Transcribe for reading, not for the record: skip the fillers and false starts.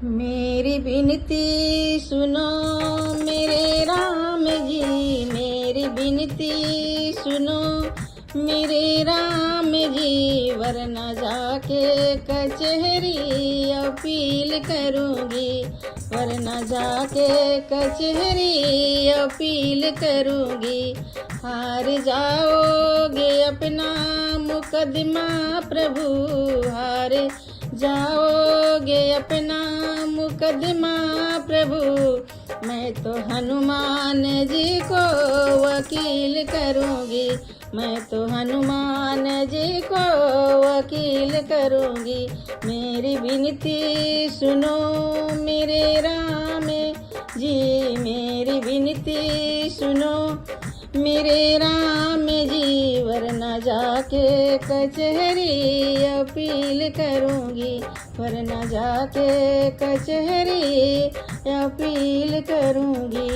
मेरी विनती सुनो मेरे राम जी, मेरी विनती सुनो मेरे राम जी, वरना जाके कचहरी अपील करूँगी, वरना जाके कचहरी अपील करूँगी। हार जाओगे अपना मुकदमा प्रभु, हार जाओगे अपना मुकदमा प्रभु, मैं तो हनुमान जी को वकील करूँगी, मैं तो हनुमान जी को वकील करूँगी। मेरी विनती सुनो मेरे राम जी, मेरी विनती सुनो मेरे राम जी, वरना जाके कचहरी अपील करूँगी, वरना जाके कचहरी अपील करूँगी।